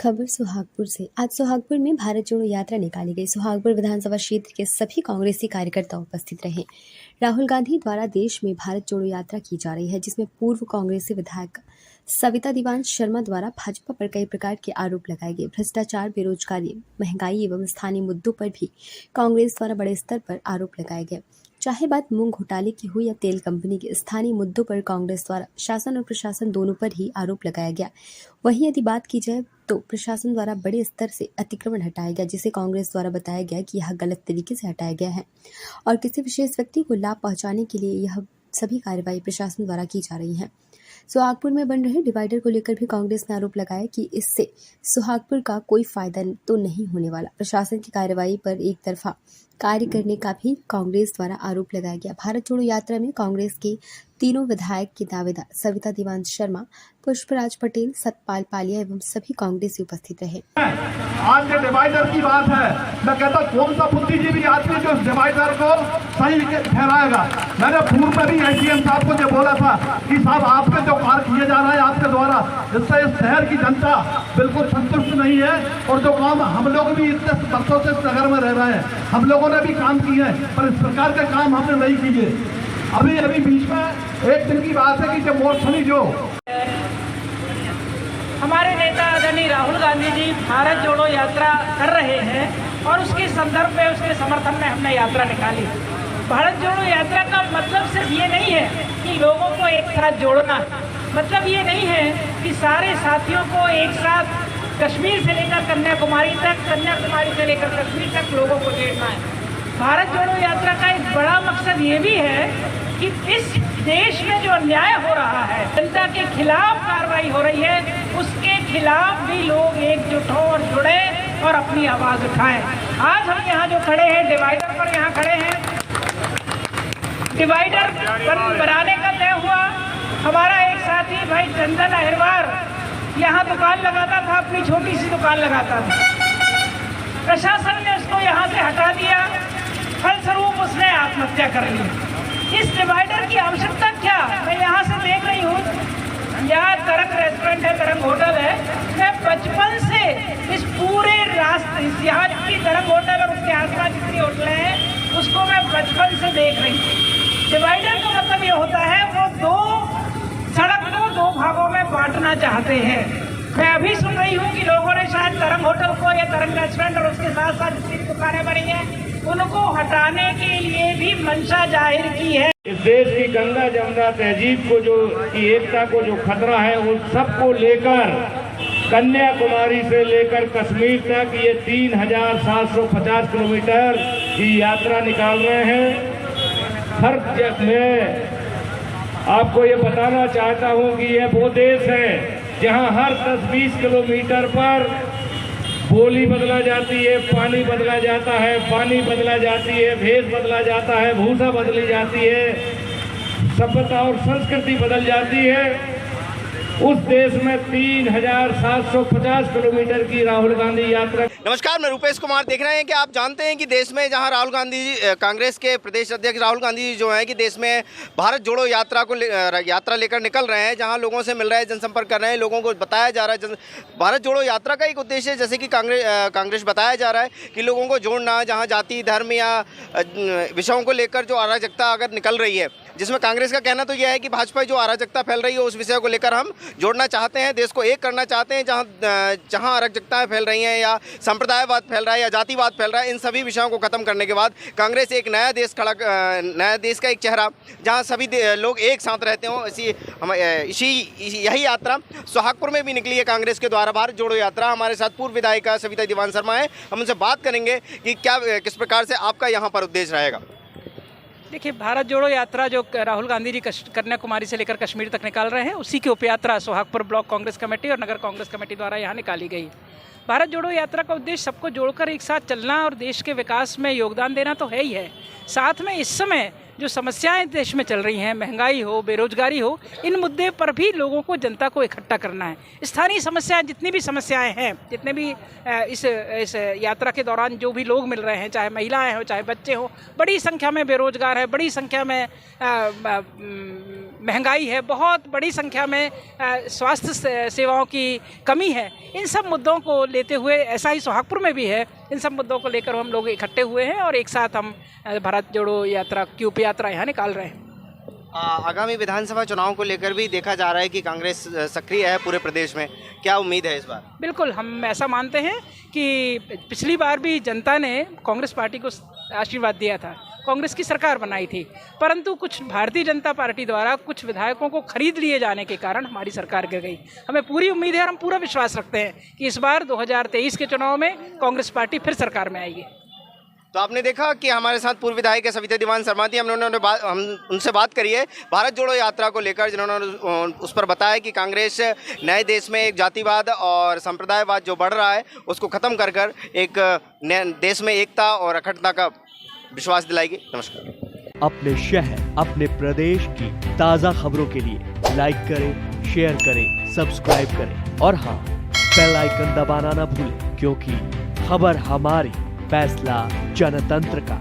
खबर सुहागपुर से। आज सुहागपुर में भारत जोड़ो यात्रा निकाली गई। सुहागपुर विधानसभा क्षेत्र के सभी कांग्रेसी कार्यकर्ता उपस्थित रहे। राहुल गांधी द्वारा देश में भारत जोड़ो यात्रा की जा रही है, जिसमें पूर्व कांग्रेसी विधायक सविता दीवान शर्मा द्वारा भाजपा पर कई प्रकार के आरोप लगाए गए। भ्रष्टाचार, बेरोजगारी, महंगाई एवं स्थानीय मुद्दों पर भी कांग्रेस द्वारा बड़े स्तर पर आरोप लगाए गए। चाहे बात मूंग घोटाले की हो या तेल कंपनी के, स्थानीय मुद्दों पर कांग्रेस द्वारा शासन और प्रशासन दोनों पर ही आरोप लगाया गया। वहीं यदि बात की जाए तो प्रशासन द्वारा बड़े स्तर से अतिक्रमण हटाया गया, जिसे कांग्रेस द्वारा बताया गया कि यह गलत तरीके से हटाया गया है और किसी विशेष व्यक्ति को लाभ पहुंचाने के लिए यह सभी कार्रवाई प्रशासन द्वारा की जा रही है। सुहागपुर में बन रहे डिवाइडर को लेकर भी कांग्रेस ने आरोप लगाया कि इससे सुहागपुर का कोई फायदा तो नहीं होने वाला। प्रशासन की कार्रवाई पर एक तरफा कार्य करने का भी कांग्रेस द्वारा आरोप लगाया गया। भारत जोड़ो यात्रा में कांग्रेस के तीनों विधायक के दावेदार सविता दीवान शर्मा, पुष्पराज पटेल, सतपाल पालिया एवं सभी कांग्रेसी उपस्थित रहे। आज जो डिवाइडर की बात है, मैं कहता कौन सा बुद्धिजीवी आदमी जो डिवाइडर को सही ठहराएगा। मैंने पूर्व में भी एसडीएम साहब को जो बोला था कि साहब आपके जो कार्य किए जा रहा है आपके द्वारा, इससे इस शहर की जनता बिल्कुल संतुष्ट नहीं है और जो काम हम लोग भी इतने वर्षों से इस नगर में रह रहे हैं, हम लोगों ने भी काम किए हैं, पर इस प्रकार के काम हमने नहीं किए। अभी बीच में एक दिन की बात है कि जब मोर्चनी जो हमारे नेता आदरणीय राहुल गांधी जी भारत जोड़ो यात्रा कर रहे हैं और उसके संदर्भ में, उसके समर्थन में हमने यात्रा निकाली। भारत जोड़ो यात्रा का मतलब सिर्फ ये नहीं है कि लोगों को एक साथ जोड़ना, मतलब ये नहीं है कि सारे साथियों को एक साथ कश्मीर से लेकर कन्याकुमारी तक, कन्याकुमारी से लेकर कश्मीर तक लोगों को जोड़ना है। भारत जोड़ो यात्रा का एक बड़ा मकसद ये भी है कि इस देश में जो अन्याय हो रहा है, जनता के खिलाफ कार्रवाई हो रही है, उसके खिलाफ भी लोग एकजुट हों और जुड़े और अपनी आवाज उठाएं। आज हम यहाँ जो खड़े हैं, डिवाइडर पर यहाँ खड़े हैं। डिवाइडर बनाने का तय हुआ। हमारा एक साथी भाई चंदन अहिरवार यहाँ दुकान लगाता था, अपनी छोटी सी दुकान लगाता था। प्रशासन ने उसको यहाँ से हटा दिया, फलस्वरूप उसने आत्महत्या कर ली। इस डिवाइडर की आवश्यकता क्या? मैं यहाँ से देख रही हूँ, यहाँ तरंग रेस्टोरेंट है, तरंग होटल है। मैं बचपन से इस पूरे रास्ते, यहाँ की तरंग होटल और उसके आसपास जितनी होटलें हैं, उसको मैं बचपन से देख रही हूँ। डिवाइडर का मतलब ये होता है, वो दो सड़क को दो भागों में बांटना चाहते हैं। मैं अभी सुन रही हूँ कि लोगों ने शायद तरंग होटल को या तरंग रेस्टोरेंट और उसके साथ साथ जितनी भी दुकानें बनी हैं, उनको हटाने के लिए भी मंशा जाहिर की है। इस देश की गंगा जमुना तहजीब को जो की एकता को जो खतरा है, उन सबको लेकर कन्याकुमारी से लेकर कश्मीर तक ये 3750 किलोमीटर की यात्रा निकाल रहे हैं। हर मैं आपको ये बताना चाहता हूँ कि यह वो देश है जहाँ हर 10-20 किलोमीटर पर बोली बदला जाती है, पानी बदला जाता है, पानी बदला जाती है, भेष बदला जाता है, भूसा बदली जाती है, सभ्यता और संस्कृति बदल जाती है। उस देश में 3750 किलोमीटर की राहुल गांधी यात्रा। नमस्कार, मैं रूपेश कुमार। देख रहे हैं कि आप जानते हैं कि देश में जहां राहुल गांधी जी, कांग्रेस के प्रदेश अध्यक्ष राहुल गांधी जी जो हैं कि देश में भारत जोड़ो यात्रा लेकर निकल रहे हैं, जहां लोगों से मिल रहे हैं, जनसंपर्क कर रहे हैं, लोगों को बताया जा रहा है। भारत जोड़ो यात्रा का एक उद्देश्य, जैसे कि कांग्रेस बताया जा रहा है कि लोगों को जोड़ना, जहाँ जाति, धर्म या विषयों को लेकर जो अराजकता अगर निकल रही है, जिसमें कांग्रेस का कहना तो यह है कि भाजपा जो अराजकता फैल रही है उस विषय को लेकर हम जोड़ना चाहते हैं, देश को एक करना चाहते हैं। जहां अराजकताएं फैल रही हैं या संप्रदायवाद फैल रहा है या जातिवाद फैल रहा है, इन सभी विषयों को खत्म करने के बाद कांग्रेस एक नया देश का एक चेहरा, जहां सभी लोग एक साथ रहते हों, यही यात्रा सुहागपुर में भी निकली है कांग्रेस के द्वारा, भारत जोड़ो यात्रा। हमारे साथ पूर्व विधायिका सविता दीवान शर्मा है, हम उनसे बात करेंगे कि किस प्रकार से आपका यहाँ पर उद्देश्य रहेगा। देखिए, भारत जोड़ो यात्रा जो राहुल गांधी जी कन्याकुमारी से लेकर कश्मीर तक निकाल रहे हैं, उसी की उपयात्रा सुहागपुर ब्लॉक कांग्रेस कमेटी और नगर कांग्रेस कमेटी द्वारा यहाँ निकाली गई। भारत जोड़ो यात्रा का उद्देश्य सबको जोड़कर एक साथ चलना और देश के विकास में योगदान देना तो है ही है। साथ में इस समय जो समस्याएं देश में चल रही हैं, महंगाई हो, बेरोजगारी हो, इन मुद्दे पर भी लोगों को, जनता को इकट्ठा करना है। स्थानीय समस्याएं, जितनी भी समस्याएं हैं, जितने भी इस यात्रा के दौरान जो भी लोग मिल रहे हैं, चाहे महिलाएं हो, चाहे बच्चे हो, बड़ी संख्या में बेरोजगार है, बड़ी संख्या में महंगाई है, बहुत बड़ी संख्या में स्वास्थ्य सेवाओं की कमी है, इन सब मुद्दों को लेते हुए, ऐसा ही सोहागपुर में भी है, इन सब मुद्दों को लेकर हम लोग इकट्ठे हुए हैं और एक साथ हम भारत जोड़ो यात्रा की उप यात्रा यहाँ निकाल रहे हैं। आगामी विधानसभा चुनाव को लेकर भी देखा जा रहा है कि कांग्रेस सक्रिय है पूरे प्रदेश में, क्या उम्मीद है इस बार? बिल्कुल, हम ऐसा मानते हैं कि पिछली बार भी जनता ने कांग्रेस पार्टी को आशीर्वाद दिया था, कांग्रेस की सरकार बनाई थी, परंतु कुछ भारतीय जनता पार्टी द्वारा कुछ विधायकों को खरीद लिए जाने के कारण हमारी सरकार गिर गई। हमें पूरी उम्मीद है और हम पूरा विश्वास रखते हैं कि इस बार 2023 के चुनाव में कांग्रेस पार्टी फिर सरकार में आएगी। तो आपने देखा कि हमारे साथ पूर्व विधायक सविता दीवान शर्मा थी, हम उनसे बात करी है भारत जोड़ो यात्रा को लेकर, जिन्होंने उस पर बताया कि कांग्रेस नए देश में एक जातिवाद और संप्रदायवाद जो बढ़ रहा है उसको ख़त्म कर कर एक नए देश में एकता और अखंडता का विश्वास दिलाएगी। नमस्कार। अपने शहर, अपने प्रदेश की ताज़ा खबरों के लिए लाइक करें, शेयर करें, सब्सक्राइब करें और हाँ, बेल आइकन दबाना ना भूलें, क्योंकि खबर हमारी, फैसला जनतंत्र का।